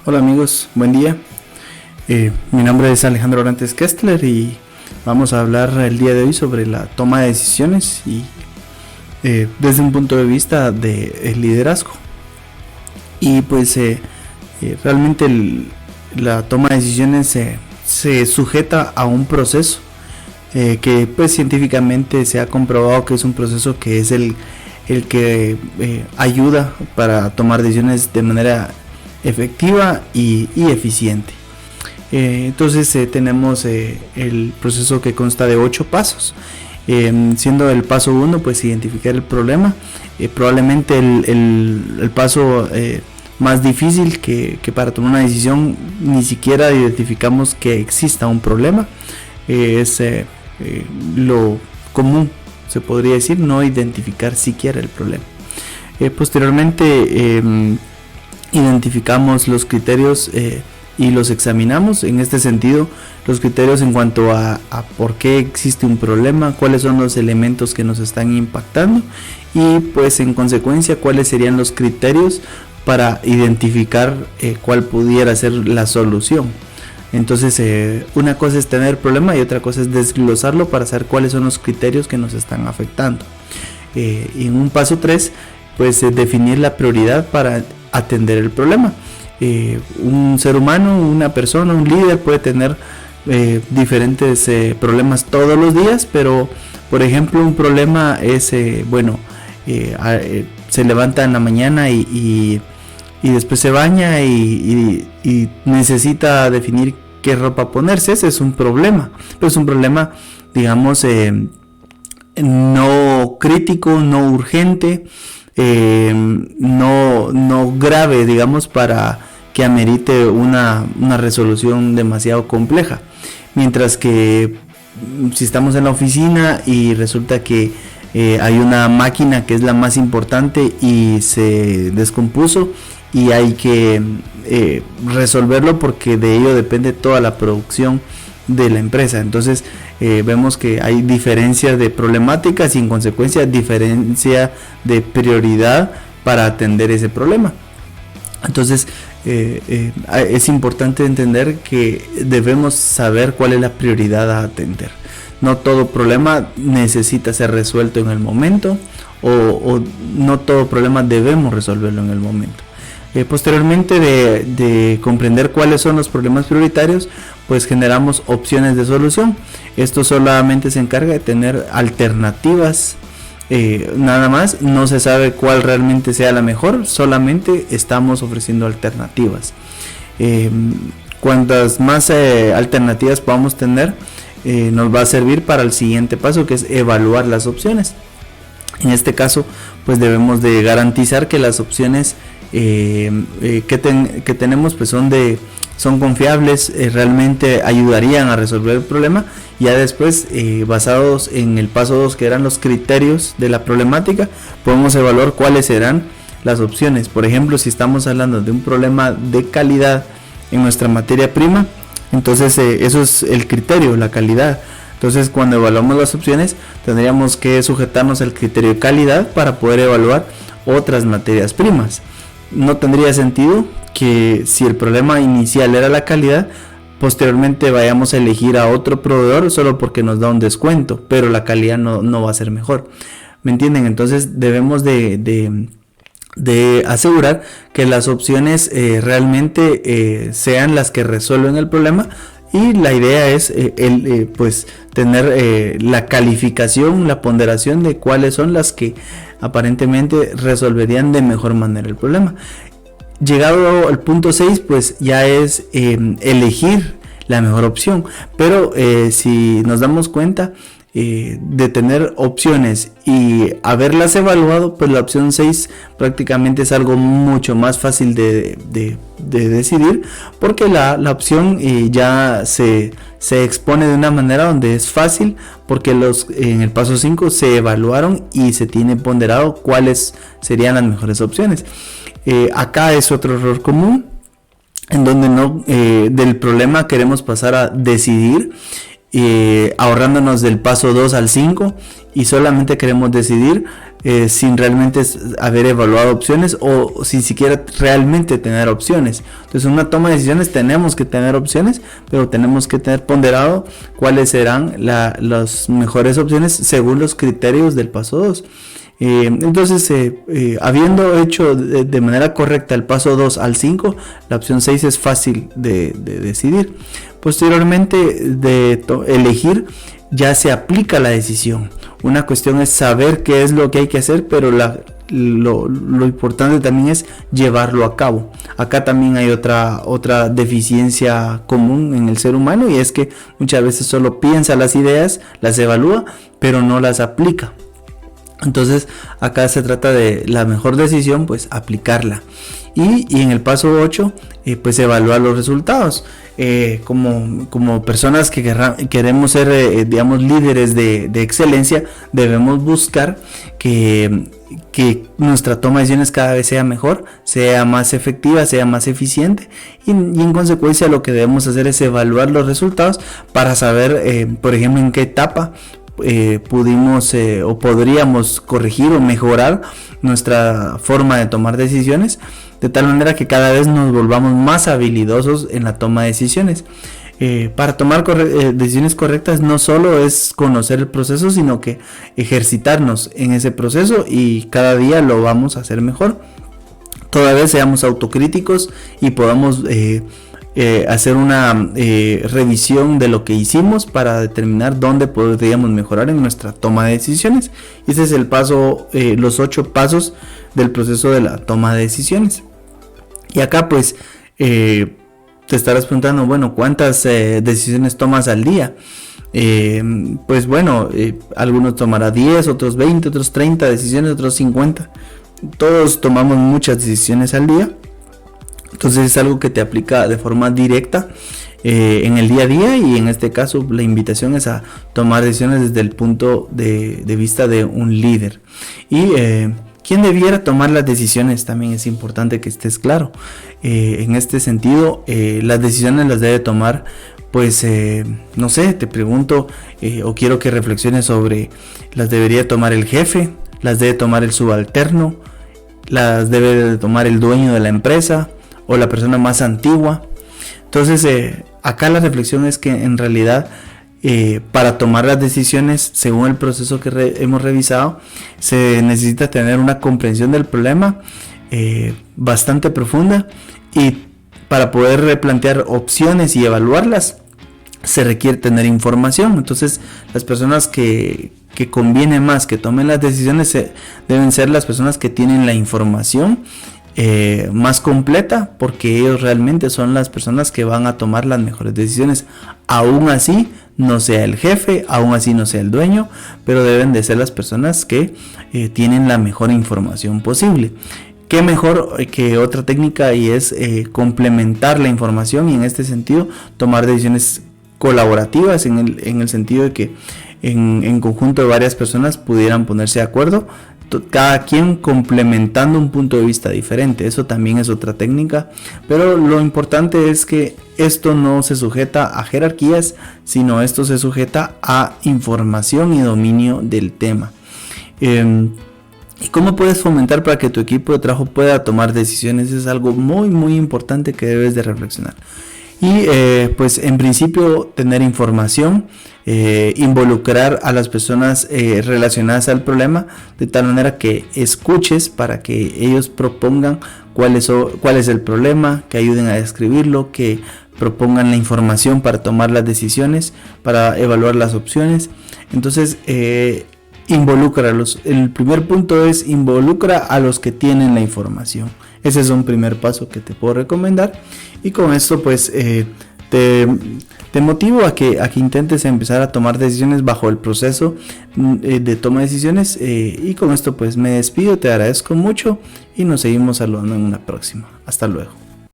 Hola amigos, buen día. Mi nombre es Alejandro Orantes Kestler y vamos a hablar el día de hoy sobre la toma de decisiones y desde un punto de vista de liderazgo. Y pues realmente la toma de decisiones se sujeta a un proceso que pues científicamente se ha comprobado que es un proceso que es el que ayuda para tomar decisiones de manera efectiva y eficiente. Entonces tenemos el proceso que consta de 8 pasos, siendo el paso 1 pues identificar el problema, probablemente el paso más difícil que para tomar una decisión ni siquiera identificamos que exista un problema, es lo común, se podría decir, no identificar siquiera el problema. Posteriormente identificamos los criterios y los examinamos. En este sentido, los criterios en cuanto a por qué existe un problema, cuáles son los elementos que nos están impactando y pues en consecuencia cuáles serían los criterios para identificar cuál pudiera ser la solución. Entonces una cosa es tener problema y otra cosa es desglosarlo para saber cuáles son los criterios que nos están afectando. Y en un paso 3 pues definir la prioridad para atender el problema. Un ser humano, una persona, un líder puede tener diferentes problemas todos los días, pero por ejemplo un problema es se levanta en la mañana y después se baña y necesita definir qué ropa ponerse. Ese es un problema, pero es un problema, digamos, no crítico, no urgente, no grave, digamos, para que amerite una resolución demasiado compleja. Mientras que si estamos en la oficina y resulta que hay una máquina que es la más importante y se descompuso y hay que resolverlo porque de ello depende toda la producción de la empresa. Entonces vemos que hay diferencias de problemáticas y en consecuencia diferencia de prioridad para atender ese problema. Entonces es importante entender que debemos saber cuál es la prioridad a atender. No todo problema necesita ser resuelto en el momento o no todo problema debemos resolverlo en el momento. Posteriormente de comprender cuáles son los problemas prioritarios, pues generamos opciones de solución. Esto solamente se encarga de tener alternativas, nada más. No se sabe cuál realmente sea la mejor, solamente estamos ofreciendo alternativas. Cuantas más alternativas podamos tener, nos va a servir para el siguiente paso, que es evaluar las opciones. En este caso pues debemos de garantizar que las opciones que tenemos pues son confiables, realmente ayudarían a resolver el problema. Ya después, basados en el paso 2, que eran los criterios de la problemática, podemos evaluar cuáles serán las opciones. Por ejemplo, si estamos hablando de un problema de calidad en nuestra materia prima, entonces eso es el criterio, la calidad. Entonces cuando evaluamos las opciones tendríamos que sujetarnos al criterio de calidad para poder evaluar otras materias primas. No tendría sentido que si el problema inicial era la calidad, posteriormente vayamos a elegir a otro proveedor solo porque nos da un descuento, pero la calidad no va a ser mejor. ¿Me entienden? Entonces debemos de asegurar que las opciones realmente sean las que resuelven el problema. Y la idea es pues tener la calificación, la ponderación de cuáles son las que aparentemente resolverían de mejor manera el problema. Llegado al punto 6, pues ya es elegir la mejor opción. Pero si nos damos cuenta de tener opciones y haberlas evaluado, pues la opción 6 prácticamente es algo mucho más fácil de decidir, porque la opción ya se expone de una manera donde es fácil, porque en el paso 5 se evaluaron y se tiene ponderado cuáles serían las mejores opciones. Acá es otro error común, en donde del problema queremos pasar a decidir, ahorrándonos del paso 2 al 5 y solamente queremos decidir sin realmente haber evaluado opciones o sin siquiera realmente tener opciones. Entonces en una toma de decisiones tenemos que tener opciones, pero tenemos que tener ponderado cuáles serán las mejores opciones según los criterios del paso 2. Entonces, habiendo hecho de manera correcta el paso 2 al 5, la opción 6 es fácil de decidir. Posteriormente de elegir, ya se aplica la decisión. Una cuestión es saber qué es lo que hay que hacer, pero lo importante también es llevarlo a cabo. Acá también hay otra deficiencia común en el ser humano, y es que muchas veces solo piensa las ideas, las evalúa, pero no las aplica. Entonces acá se trata de la mejor decisión, pues aplicarla. Y en el paso 8, pues evaluar los resultados. Como personas que queremos ser, digamos, líderes de excelencia, debemos buscar que nuestra toma de decisiones cada vez sea mejor, sea más efectiva, sea más eficiente, y en consecuencia lo que debemos hacer es evaluar los resultados para saber, por ejemplo, en qué etapa pudimos o podríamos corregir o mejorar nuestra forma de tomar decisiones, de tal manera que cada vez nos volvamos más habilidosos en la toma de decisiones. Para tomar decisiones correctas no solo es conocer el proceso, sino que ejercitarnos en ese proceso, y cada día lo vamos a hacer mejor. Toda vez seamos autocríticos y podamos hacer una revisión de lo que hicimos para determinar dónde podríamos mejorar en nuestra toma de decisiones. Ese es el paso, los 8 pasos del proceso de la toma de decisiones. Y acá pues te estarás preguntando, bueno, ¿cuántas decisiones tomas al día? Pues bueno, algunos tomará 10, otros 20, otros 30 decisiones, otros 50. Todos tomamos muchas decisiones al día. Entonces es algo que te aplica de forma directa en el día a día, y en este caso la invitación es a tomar decisiones desde el punto de vista de un líder. Y ¿quién debiera tomar las decisiones? También es importante que estés claro. En este sentido, las decisiones las debe tomar, pues, no sé, te pregunto o quiero que reflexiones sobre: ¿las debería tomar el jefe? ¿Las debe tomar el subalterno? ¿Las debe tomar el dueño de la empresa o la persona más antigua? Entonces acá la reflexión es que en realidad para tomar las decisiones según el proceso que hemos revisado, se necesita tener una comprensión del problema bastante profunda, y para poder replantear opciones y evaluarlas se requiere tener información. Entonces las personas que conviene más que tomen las decisiones deben ser las personas que tienen la información más completa, porque ellos realmente son las personas que van a tomar las mejores decisiones. Aún así no sea el jefe, aún así no sea el dueño, pero deben de ser las personas que tienen la mejor información posible. Qué mejor que otra técnica, y es complementar la información, y en este sentido tomar decisiones colaborativas en el sentido de que en conjunto de varias personas pudieran ponerse de acuerdo, cada quien complementando un punto de vista diferente. Eso también es otra técnica, pero lo importante es que esto no se sujeta a jerarquías, sino esto se sujeta a información y dominio del tema. ¿Y cómo puedes fomentar para que tu equipo de trabajo pueda tomar decisiones? Es algo muy muy importante que debes de reflexionar. Y pues en principio tener información, involucrar a las personas relacionadas al problema, de tal manera que escuches para que ellos propongan cuál es el problema, que ayuden a describirlo, que propongan la información para tomar las decisiones, para evaluar las opciones. Entonces involúcralos. El primer punto es involucra a los que tienen la información. Ese es un primer paso que te puedo recomendar, y con esto pues te motivo a que intentes empezar a tomar decisiones bajo el proceso de toma de decisiones, y con esto pues me despido, te agradezco mucho y nos seguimos saludando en una próxima. Hasta luego.